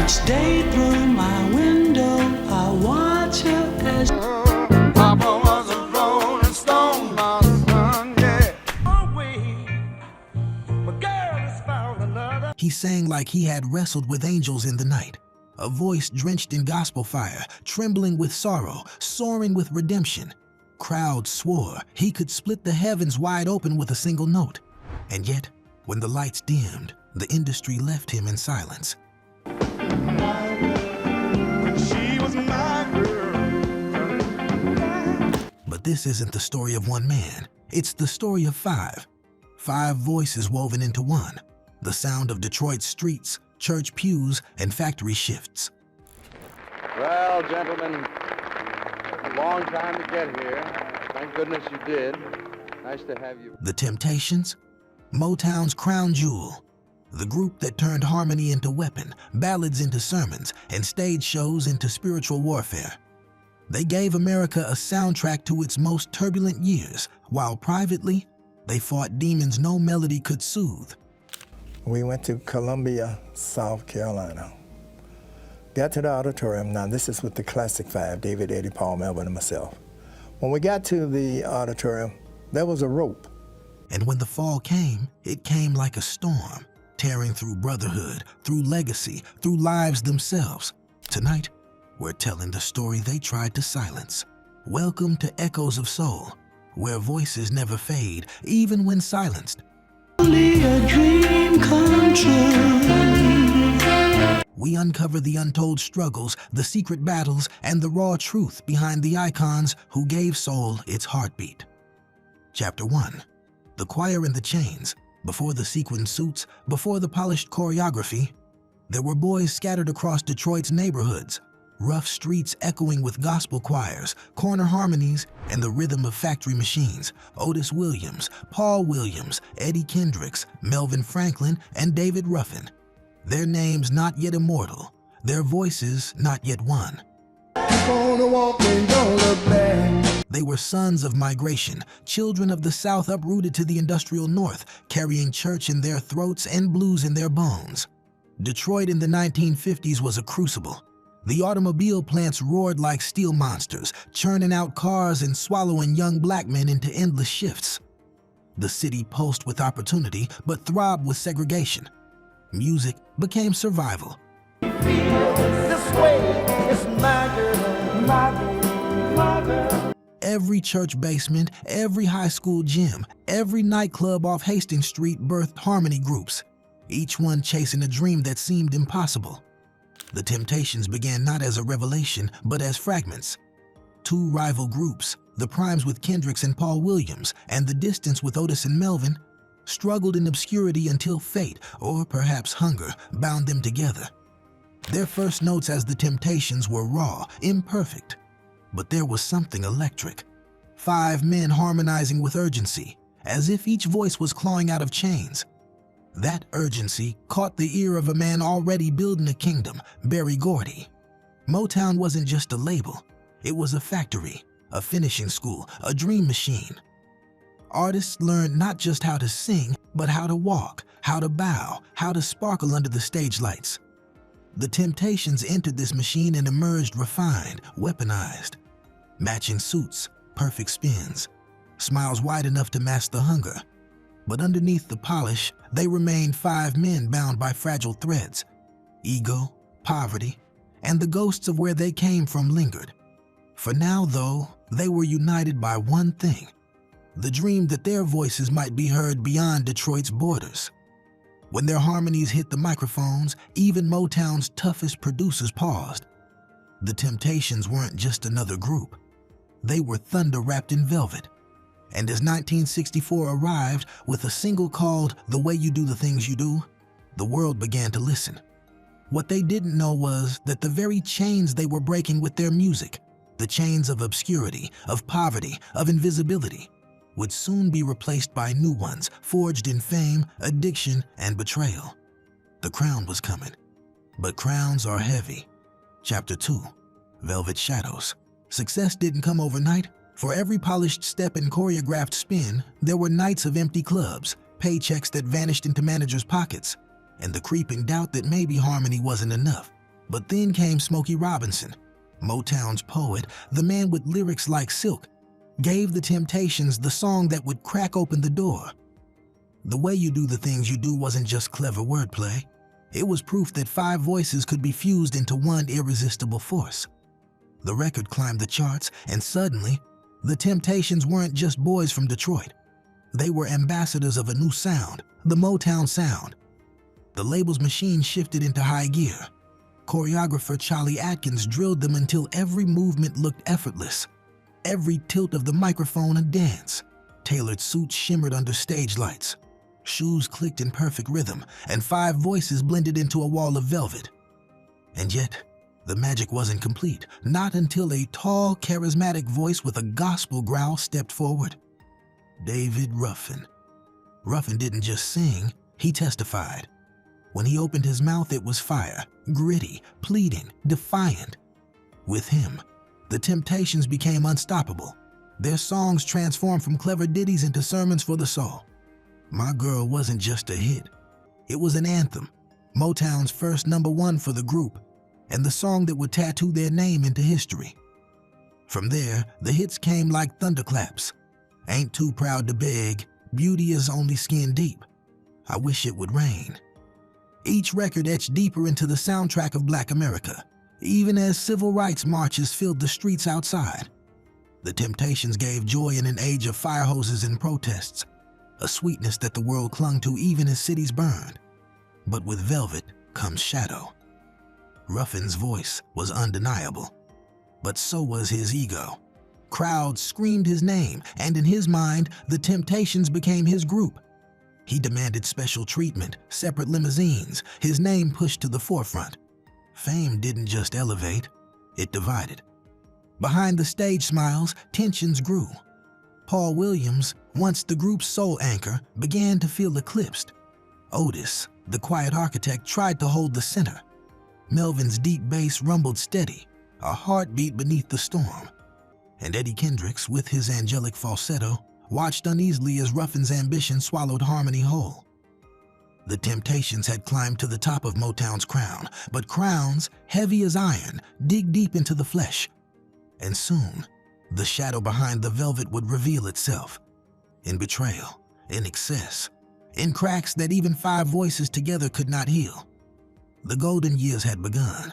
Each day through my window, I watch her as Papa was a Rollin Stone, my son, yeah. But girl has found another. He sang like he had wrestled with angels in the night, a voice drenched in gospel fire, trembling with sorrow, soaring with redemption. Crowds swore he could split the heavens wide open with a single note. And yet, when the lights dimmed, the industry left him in silence. She was my girl. But this isn't the story of one man. It's the story of five. Five voices woven into one. The sound of Detroit's streets, church pews, and factory shifts. Well, gentlemen, a long time to get here. Thank goodness you did. Nice to have you. The Temptations, Motown's crown jewel. The group that turned harmony into weapon, ballads into sermons, and stage shows into spiritual warfare. They gave America a soundtrack to its most turbulent years, while privately, they fought demons no melody could soothe. We went to Columbia, South Carolina. Got to the auditorium. Now this is with the Classic Five, David, Eddie, Paul, Melvin, and myself. When we got to the auditorium, there was a rope. And when the fall came, it came like a storm, tearing through brotherhood, through legacy, through lives themselves. Tonight, we're telling the story they tried to silence. Welcome to Echoes of Soul, where voices never fade, even when silenced. only a dream come true. We uncover the untold struggles, the secret battles, and the raw truth behind the icons who gave soul its heartbeat. Chapter 1. The Choir in the Chains. Before the sequin suits, before the polished choreography, there were boys scattered across Detroit's neighborhoods, rough streets echoing with gospel choirs, corner harmonies, and the rhythm of factory machines. Otis Williams, Paul Williams, Eddie Kendricks, Melvin Franklin, and David Ruffin. Their names not yet immortal, their voices not yet won. They were sons of migration, children of the South uprooted to the industrial North, carrying church in their throats and blues in their bones. Detroit in the 1950s was a crucible. The automobile plants roared like steel monsters, churning out cars and swallowing young black men into endless shifts. The city pulsed with opportunity, but throbbed with segregation. Music became survival. This way, it's my girl, my girl, my girl. Every church basement, every high school gym, every nightclub off Hastings Street birthed harmony groups, each one chasing a dream that seemed impossible. The Temptations began not as a revelation, but as fragments. Two rival groups, the Primes with Kendricks and Paul Williams, and the Distance with Otis and Melvin, struggled in obscurity until fate, or perhaps hunger, bound them together. Their first notes as the Temptations were raw, imperfect. But there was something electric. Five men harmonizing with urgency, as if each voice was clawing out of chains. That urgency caught the ear of a man already building a kingdom, Berry Gordy. Motown wasn't just a label. It was a factory, a finishing school, a dream machine. Artists learned not just how to sing, but how to walk, how to bow, how to sparkle under the stage lights. The Temptations entered this machine and emerged refined, weaponized. Matching suits, perfect spins, smiles wide enough to mask the hunger. But underneath the polish, they remained five men bound by fragile threads. Ego, poverty, and the ghosts of where they came from lingered. For now, though, they were united by one thing: the dream that their voices might be heard beyond Detroit's borders. When their harmonies hit the microphones, even Motown's toughest producers paused. The Temptations weren't just another group. They were thunder wrapped in velvet. And as 1964 arrived with a single called "The Way You Do the Things You Do," the world began to listen. What they didn't know was that the very chains they were breaking with their music, the chains of obscurity, of poverty, of invisibility, would soon be replaced by new ones forged in fame, addiction, and betrayal. The crown was coming, but crowns are heavy. Chapter 2. Velvet Shadows. Success didn't come overnight. For every polished step and choreographed spin, there were nights of empty clubs, paychecks that vanished into managers' pockets, and the creeping doubt that maybe harmony wasn't enough. But then came Smokey Robinson, Motown's poet, the man with lyrics like silk, gave the Temptations the song that would crack open the door. The Way You Do the Things You Do wasn't just clever wordplay. It was proof that 5 voices could be fused into one irresistible force. The record climbed the charts, and suddenly, the Temptations weren't just boys from Detroit. They were ambassadors of a new sound, the Motown sound. The label's machine shifted into high gear. Choreographer Charlie Atkins drilled them until every movement looked effortless. Every tilt of the microphone a dance. Tailored suits shimmered under stage lights. Shoes clicked in perfect rhythm, and 5 voices blended into a wall of velvet. And yet, the magic wasn't complete, not until a tall, charismatic voice with a gospel growl stepped forward. David Ruffin. Ruffin didn't just sing, he testified. When he opened his mouth, it was fire, gritty, pleading, defiant. With him, the Temptations became unstoppable. Their songs transformed from clever ditties into sermons for the soul. My Girl wasn't just a hit. It was an anthem, Motown's first #1 for the group, and the song that would tattoo their name into history. From there, the hits came like thunderclaps. Ain't Too Proud to Beg, Beauty Is Only Skin Deep, I Wish It Would Rain. Each record etched deeper into the soundtrack of Black America, even as civil rights marches filled the streets outside. The Temptations gave joy in an age of fire hoses and protests, a sweetness that the world clung to even as cities burned. But with velvet comes shadow. Ruffin's voice was undeniable, but so was his ego. Crowds screamed his name, and in his mind, the Temptations became his group. He demanded special treatment, separate limousines, his name pushed to the forefront. Fame didn't just elevate, it divided. Behind the stage smiles, tensions grew. Paul Williams, once the group's soul anchor, began to feel eclipsed. Otis, the quiet architect, tried to hold the center. Melvin's deep bass rumbled steady, a heartbeat beneath the storm. And Eddie Kendricks, with his angelic falsetto, watched uneasily as Ruffin's ambition swallowed harmony whole. The Temptations had climbed to the top of Motown's crown, but crowns, heavy as iron, dig deep into the flesh. And soon, the shadow behind the velvet would reveal itself. In betrayal, in excess, in cracks that even 5 voices together could not heal. The golden years had begun,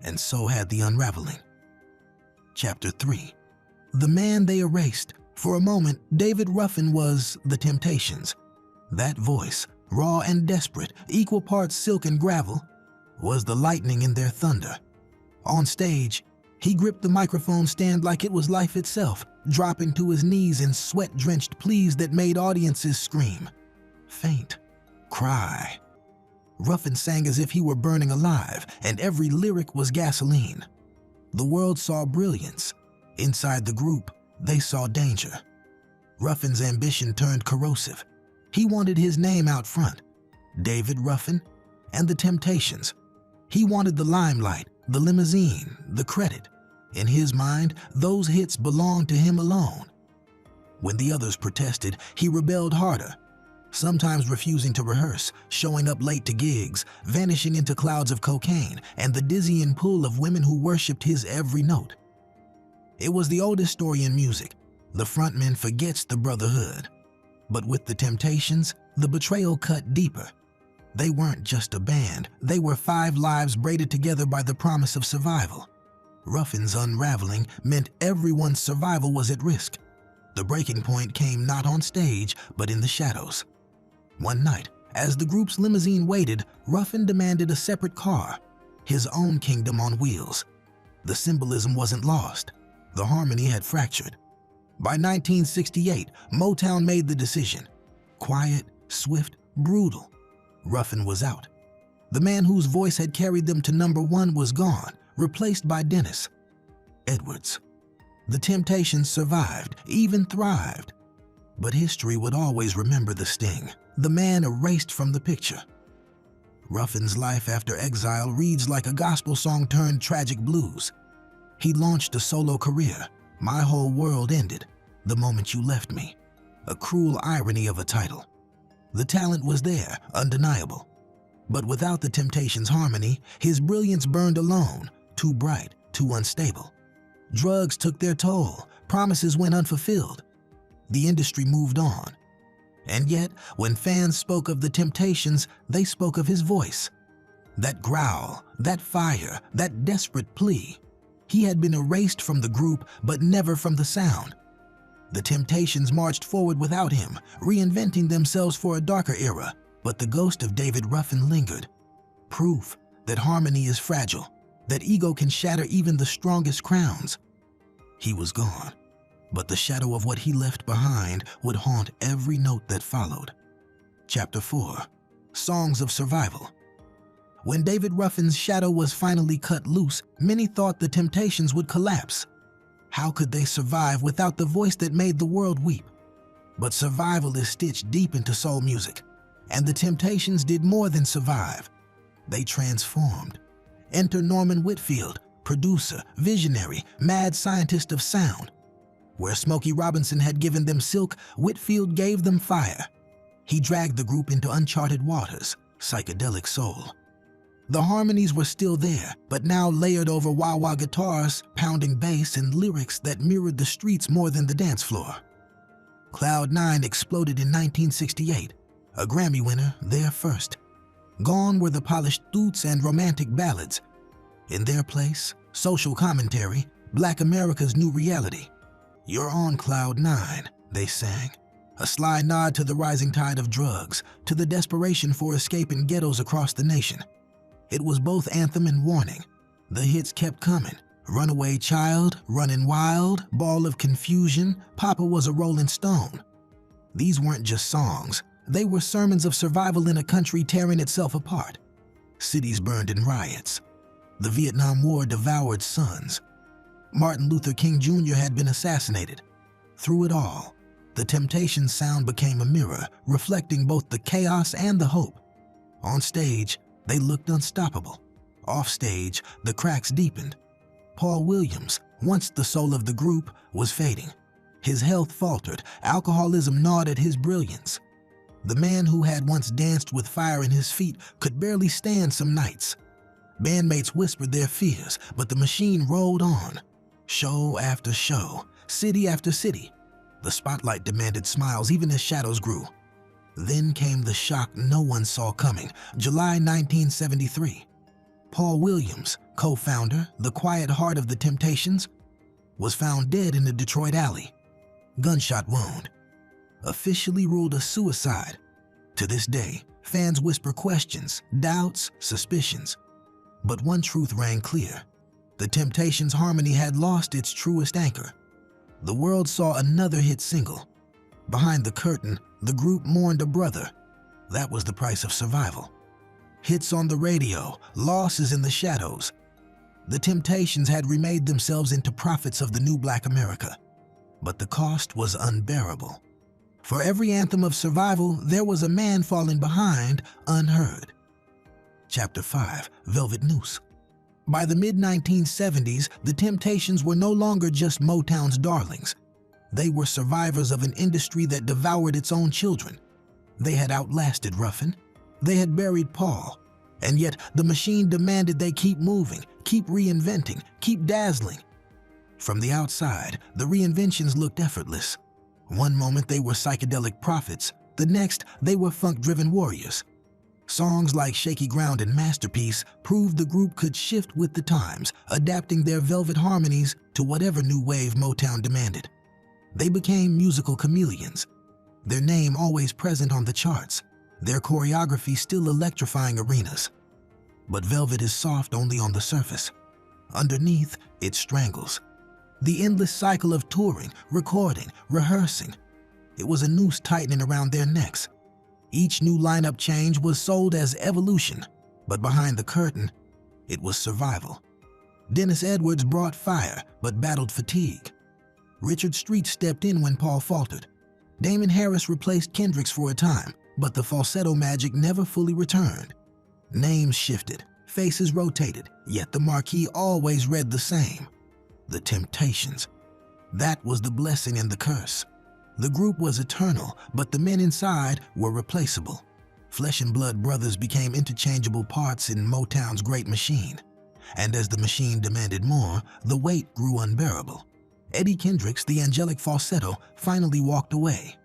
and so had the unraveling. Chapter 3. The man they erased. For a moment, David Ruffin was the Temptations. That voice, raw and desperate, equal parts silk and gravel, was the lightning in their thunder. On stage, he gripped the microphone stand like it was life itself, dropping to his knees in sweat-drenched pleas that made audiences scream, faint, cry. Ruffin sang as if he were burning alive, and every lyric was gasoline. The world saw brilliance. Inside the group, they saw danger. Ruffin's ambition turned corrosive. He wanted his name out front, David Ruffin and the Temptations. He wanted the limelight, the limousine, the credit. In his mind, those hits belonged to him alone. When the others protested, he rebelled harder, sometimes refusing to rehearse, showing up late to gigs, vanishing into clouds of cocaine, and the dizzying pull of women who worshipped his every note. It was the oldest story in music. The frontman forgets the brotherhood. But with the Temptations, the betrayal cut deeper. They weren't just a band, they were 5 lives braided together by the promise of survival. Ruffin's unraveling meant everyone's survival was at risk. The breaking point came not on stage, but in the shadows. One night, as the group's limousine waited, Ruffin demanded a separate car, his own kingdom on wheels. The symbolism wasn't lost. The harmony had fractured. By 1968, Motown made the decision. Quiet, swift, brutal. Ruffin was out. The man whose voice had carried them to #1 was gone, replaced by Dennis Edwards. The Temptations survived, even thrived. But history would always remember the sting, the man erased from the picture. Ruffin's life after exile reads like a gospel song turned tragic blues. He launched a solo career. My whole world ended the moment you left me. A cruel irony of a title. The talent was there, undeniable. But without the Temptations' harmony, his brilliance burned alone, too bright, too unstable. Drugs took their toll, promises went unfulfilled. The industry moved on. And yet, when fans spoke of the Temptations, they spoke of his voice. That growl, that fire, that desperate plea. He had been erased from the group, but never from the sound. The Temptations marched forward without him, reinventing themselves for a darker era, but the ghost of David Ruffin lingered. Proof that harmony is fragile, that ego can shatter even the strongest crowns. He was gone, but the shadow of what he left behind would haunt every note that followed. Chapter 4. Songs of Survival. When David Ruffin's shadow was finally cut loose, many thought the Temptations would collapse. How could they survive without the voice that made the world weep? But survival is stitched deep into soul music, and the Temptations did more than survive. They transformed. Enter Norman Whitfield, producer, visionary, mad scientist of sound. Where Smokey Robinson had given them silk, Whitfield gave them fire. He dragged the group into uncharted waters, psychedelic soul. The harmonies were still there, but now layered over wah-wah guitars, pounding bass, and lyrics that mirrored the streets more than the dance floor. Cloud 9 exploded in 1968, a Grammy winner there first. Gone were the polished toots and romantic ballads. In their place, social commentary, Black America's new reality. You're on Cloud 9, they sang. A sly nod to the rising tide of drugs, to the desperation for escape in ghettos across the nation. It was both anthem and warning. The hits kept coming. Runaway Child, Runnin' Wild, Ball of Confusion, Papa Was a Rollin' Stone. These weren't just songs. They were sermons of survival in a country tearing itself apart. Cities burned in riots. The Vietnam War devoured sons. Martin Luther King Jr. had been assassinated. Through it all, the Temptations' sound became a mirror, reflecting both the chaos and the hope. On stage, they looked unstoppable. Off stage, the cracks deepened. Paul Williams, once the soul of the group, was fading. His health faltered, alcoholism gnawed at his brilliance. The man who had once danced with fire in his feet could barely stand some nights. Bandmates whispered their fears, but the machine rolled on. Show after show, city after city. The spotlight demanded smiles even as shadows grew. Then came the shock no one saw coming, July 1973. Paul Williams, co-founder, the quiet heart of the Temptations, was found dead in a Detroit alley. Gunshot wound. Officially ruled a suicide. To this day, fans whisper questions, doubts, suspicions. But one truth rang clear. The Temptations' harmony had lost its truest anchor. The world saw another hit single. Behind the curtain, the group mourned a brother. That was the price of survival. Hits on the radio, losses in the shadows. The Temptations had remade themselves into prophets of the new Black America. But the cost was unbearable. For every anthem of survival, there was a man falling behind, unheard. Chapter 5, Velvet Noose. By the mid-1970s, the Temptations were no longer just Motown's darlings. They were survivors of an industry that devoured its own children. They had outlasted Ruffin. They had buried Paul. And yet the machine demanded they keep moving, keep reinventing, keep dazzling. From the outside, the reinventions looked effortless. One moment they were psychedelic prophets, the next they were funk-driven warriors. Songs like Shaky Ground and Masterpiece proved the group could shift with the times, adapting their velvet harmonies to whatever new wave Motown demanded. They became musical chameleons, their name always present on the charts, their choreography still electrifying arenas. But velvet is soft only on the surface. Underneath, it strangles. The endless cycle of touring, recording, rehearsing. It was a noose tightening around their necks. Each new lineup change was sold as evolution, but behind the curtain, it was survival. Dennis Edwards brought fire, but battled fatigue. Richard Street stepped in when Paul faltered. Damon Harris replaced Kendricks for a time, but the falsetto magic never fully returned. Names shifted, faces rotated, yet the marquee always read the same. The Temptations. That was the blessing and the curse. The group was eternal, but the men inside were replaceable. Flesh and blood brothers became interchangeable parts in Motown's great machine. And as the machine demanded more, the weight grew unbearable. Eddie Kendricks, the angelic falsetto, finally walked away.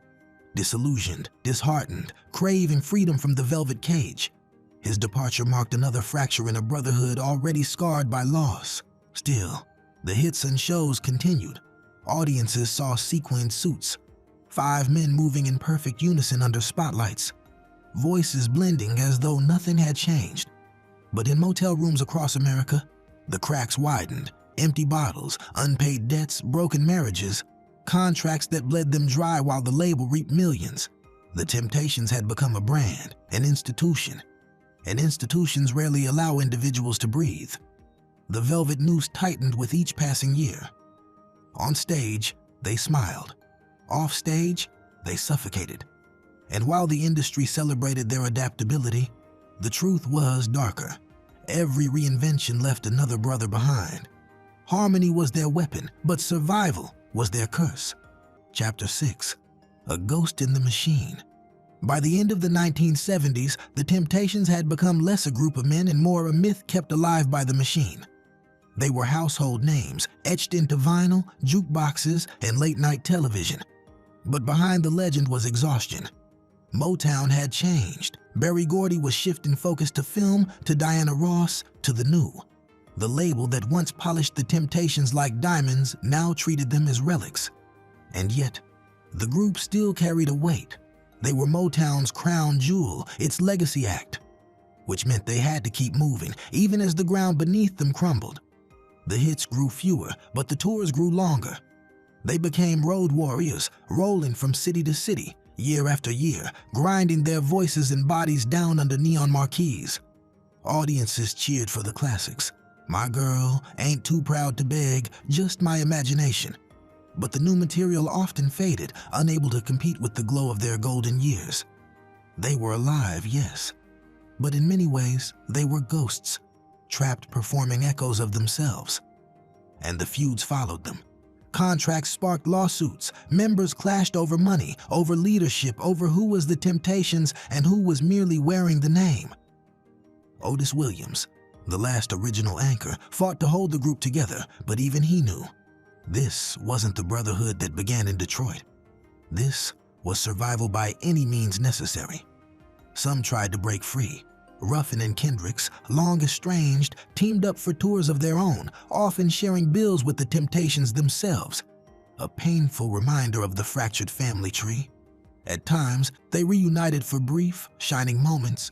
Disillusioned, disheartened, craving freedom from the velvet cage. His departure marked another fracture in a brotherhood already scarred by loss. Still, the hits and shows continued. Audiences saw sequined suits, 5 men moving in perfect unison under spotlights, voices blending as though nothing had changed. But in motel rooms across America, the cracks widened. Empty bottles, unpaid debts, broken marriages, contracts that bled them dry while the label reaped millions. The Temptations had become a brand, an institution, and institutions rarely allow individuals to breathe. The velvet noose tightened with each passing year. On stage, they smiled. Off stage, they suffocated. And while the industry celebrated their adaptability, the truth was darker. Every reinvention left another brother behind. Harmony was their weapon, but survival was their curse. Chapter 6, A Ghost in the Machine. By the end of the 1970s, the Temptations had become less a group of men and more a myth kept alive by the machine. They were household names, etched into vinyl, jukeboxes, and late-night television. But behind the legend was exhaustion. Motown had changed. Berry Gordy was shifting focus to film, to Diana Ross, to the new. The label that once polished the Temptations like diamonds now treated them as relics. And yet, the group still carried a weight. They were Motown's crown jewel, its legacy act, which meant they had to keep moving, even as the ground beneath them crumbled. The hits grew fewer, but the tours grew longer. They became road warriors, rolling from city to city, year after year, grinding their voices and bodies down under neon marquees. Audiences cheered for the classics. My Girl, Ain't Too Proud to Beg, Just My Imagination. But the new material often faded, unable to compete with the glow of their golden years. They were alive, yes, but in many ways, they were ghosts, trapped performing echoes of themselves. And the feuds followed them. Contracts sparked lawsuits. Members clashed over money, over leadership, over who was the Temptations and who was merely wearing the name. Otis Williams, the last original anchor, fought to hold the group together, but even he knew this wasn't the brotherhood that began in Detroit. This was survival by any means necessary. Some tried to break free. Ruffin and Kendricks, long estranged, teamed up for tours of their own, often sharing bills with the Temptations themselves, a painful reminder of the fractured family tree. At times, they reunited for brief, shining moments,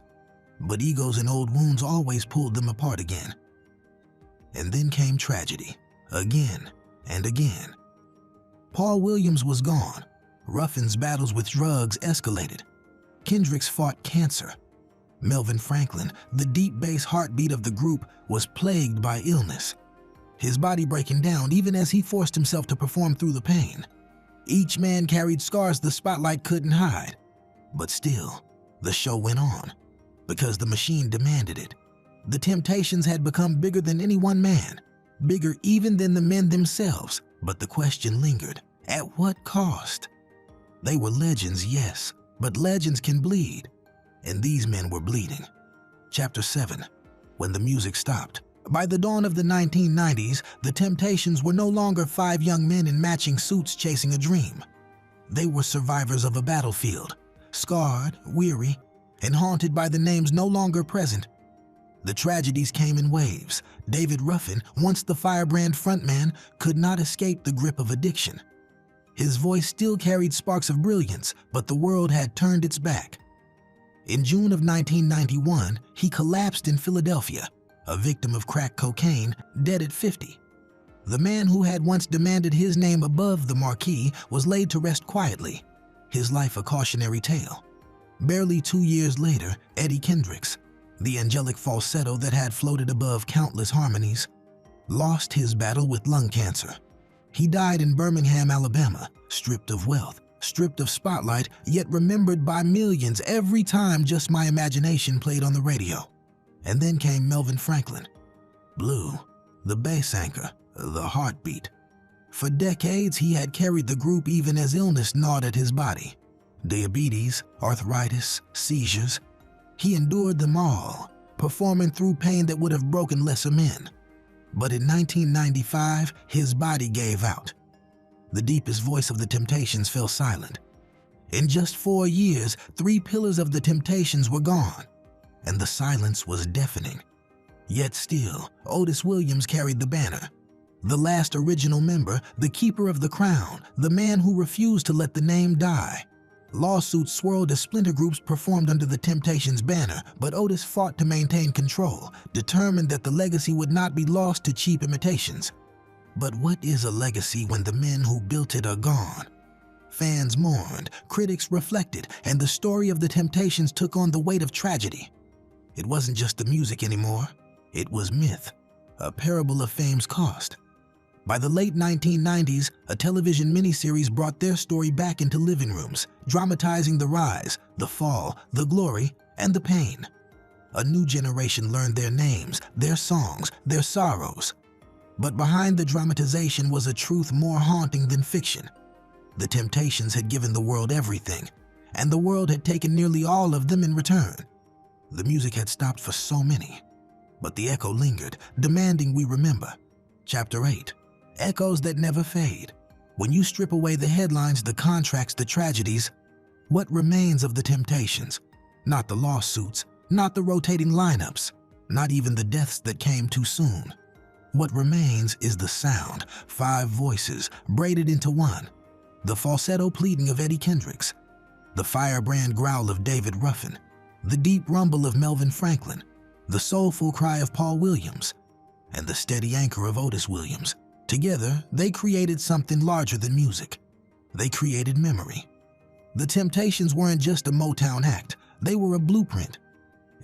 but egos and old wounds always pulled them apart again. And then came tragedy, again and again. Paul Williams was gone. Ruffin's battles with drugs escalated. Kendricks fought cancer. Melvin Franklin, the deep bass heartbeat of the group, was plagued by illness, his body breaking down even as he forced himself to perform through the pain. Each man carried scars the spotlight couldn't hide. But still, the show went on, because the machine demanded it. The Temptations had become bigger than any one man, bigger even than the men themselves, but the question lingered, at what cost? They were legends, yes, but legends can bleed. And these men were bleeding. Chapter 7, When the Music Stopped. By the dawn of the 1990s, the Temptations were no longer 5 young men in matching suits chasing a dream. They were survivors of a battlefield, scarred, weary, and haunted by the names no longer present. The tragedies came in waves. David Ruffin, once the firebrand frontman, could not escape the grip of addiction. His voice still carried sparks of brilliance, but the world had turned its back. In June of 1991, he collapsed in Philadelphia, a victim of crack cocaine, dead at 50. The man who had once demanded his name above the marquee was laid to rest quietly, his life a cautionary tale. Barely 2 years later, Eddie Kendricks, the angelic falsetto that had floated above countless harmonies, lost his battle with lung cancer. He died in Birmingham, Alabama, stripped of wealth, stripped of spotlight, yet remembered by millions every time Just My Imagination played on the radio. And then came Melvin Franklin. Blue, the bass anchor, the heartbeat. For decades, he had carried the group even as illness gnawed at his body. Diabetes, arthritis, seizures. He endured them all, performing through pain that would have broken lesser men. But in 1995, his body gave out. The deepest voice of the Temptations fell silent. In just 4 years, 3 pillars of the Temptations were gone, and the silence was deafening. Yet still, Otis Williams carried the banner. The last original member, the keeper of the crown, the man who refused to let the name die. Lawsuits swirled as splinter groups performed under the Temptations banner, but Otis fought to maintain control, determined that the legacy would not be lost to cheap imitations. But what is a legacy when the men who built it are gone? Fans mourned, critics reflected, and the story of the Temptations took on the weight of tragedy. It wasn't just the music anymore. It was myth, a parable of fame's cost. By the late 1990s, a television miniseries brought their story back into living rooms, dramatizing the rise, the fall, the glory, and the pain. A new generation learned their names, their songs, their sorrows. But behind the dramatization was a truth more haunting than fiction. The Temptations had given the world everything, and the world had taken nearly all of them in return. The music had stopped for so many, but the echo lingered, demanding we remember. Chapter 8. Echoes that never fade. When you strip away the headlines, the contracts, the tragedies, what remains of the Temptations? Not the lawsuits, not the rotating lineups, not even the deaths that came too soon. What remains is the sound, 5 voices braided into one. The falsetto pleading of Eddie Kendricks, the firebrand growl of David Ruffin, the deep rumble of Melvin Franklin, the soulful cry of Paul Williams, and the steady anchor of Otis Williams. Together, they created something larger than music. They created memory. The Temptations weren't just a Motown act, they were a blueprint.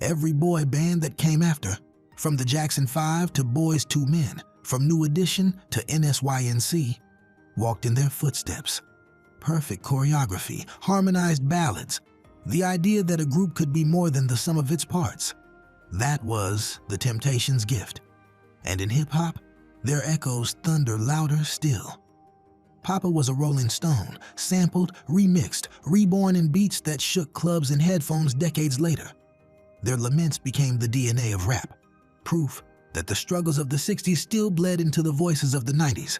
Every boy band that came after, from the Jackson 5 to Boys II Men, from New Edition to NSYNC, walked in their footsteps. Perfect choreography, harmonized ballads, the idea that a group could be more than the sum of its parts. That was the Temptations' gift. And in hip-hop, their echoes thunder louder still. Papa was a Rollin Stone, sampled, remixed, reborn in beats that shook clubs and headphones decades later. Their laments became the DNA of rap, proof that the struggles of the 60s still bled into the voices of the 90s.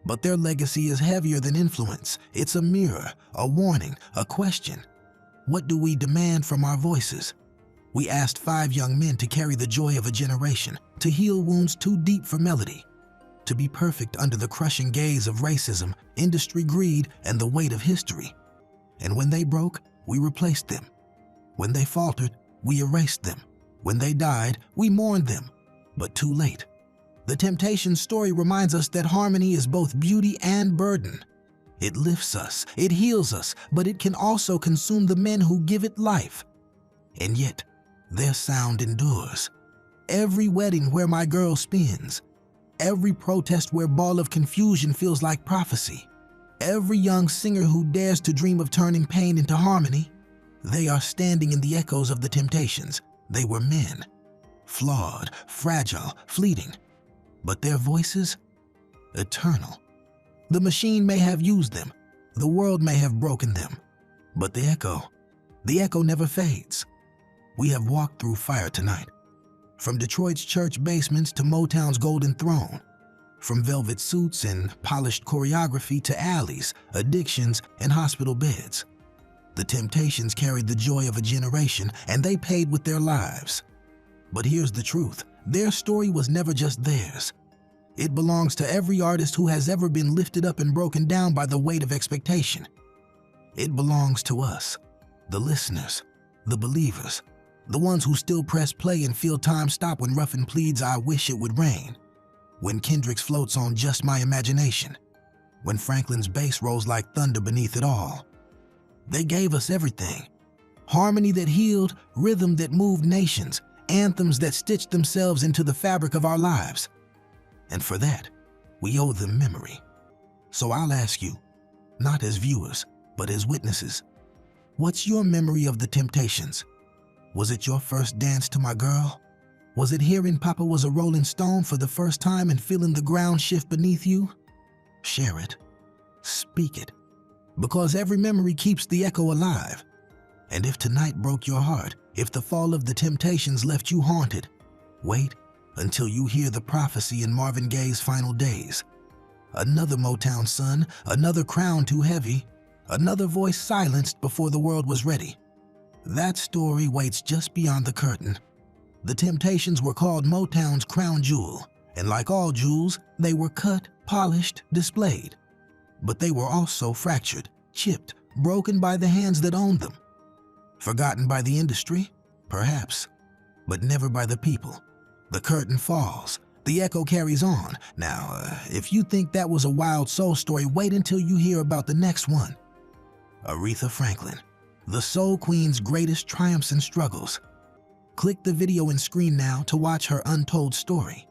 But their legacy is heavier than influence. It's a mirror, a warning, a question. What do we demand from our voices? We asked 5 young men to carry the joy of a generation, to heal wounds too deep for melody, to be perfect under the crushing gaze of racism, industry greed, and the weight of history. And when they broke, we replaced them. When they faltered, we erased them. When they died, we mourned them. But too late. The Temptations' story reminds us that harmony is both beauty and burden. It lifts us, it heals us, but it can also consume the men who give it life. And yet, their sound endures. Every wedding where my girl spins, every protest where Ball of Confusion feels like prophecy, every young singer who dares to dream of turning pain into harmony, they are standing in the echoes of the Temptations. They were men, flawed, fragile, fleeting, but their voices, eternal. The machine may have used them, the world may have broken them, but the echo never fades. We have walked through fire tonight. From Detroit's church basements to Motown's golden throne. From velvet suits and polished choreography to alleys, addictions, and hospital beds. The Temptations carried the joy of a generation, and they paid with their lives. But here's the truth. Their story was never just theirs. It belongs to every artist who has ever been lifted up and broken down by the weight of expectation. It belongs to us, the listeners, the believers, the ones who still press play and feel time stop when Ruffin pleads, "I wish it would rain," when Kendricks floats on "Just My Imagination," when Franklin's bass rolls like thunder beneath it all. They gave us everything. Harmony that healed, rhythm that moved nations, anthems that stitched themselves into the fabric of our lives. And for that, we owe them memory. So I'll ask you, not as viewers, but as witnesses, what's your memory of the Temptations? Was it your first dance to my girl? Was it hearing Papa was a Rollin Stone for the first time and feeling the ground shift beneath you? Share it. Speak it. Because every memory keeps the echo alive. And if tonight broke your heart, if the fall of the Temptations left you haunted, wait until you hear the prophecy in Marvin Gaye's Final Days. Another Motown son, another crown too heavy, another voice silenced before the world was ready. That story waits just beyond the curtain. The Temptations were called Motown's crown jewel, and like all jewels, they were cut, polished, displayed. But they were also fractured, chipped, broken by the hands that owned them. Forgotten by the industry? Perhaps, but never by the people. The curtain falls. The echo carries on. Now, if you think that was a wild soul story, wait until you hear about the next one. Aretha Franklin, the Soul Queen's greatest triumphs and struggles. Click the video and screen now to watch her untold story.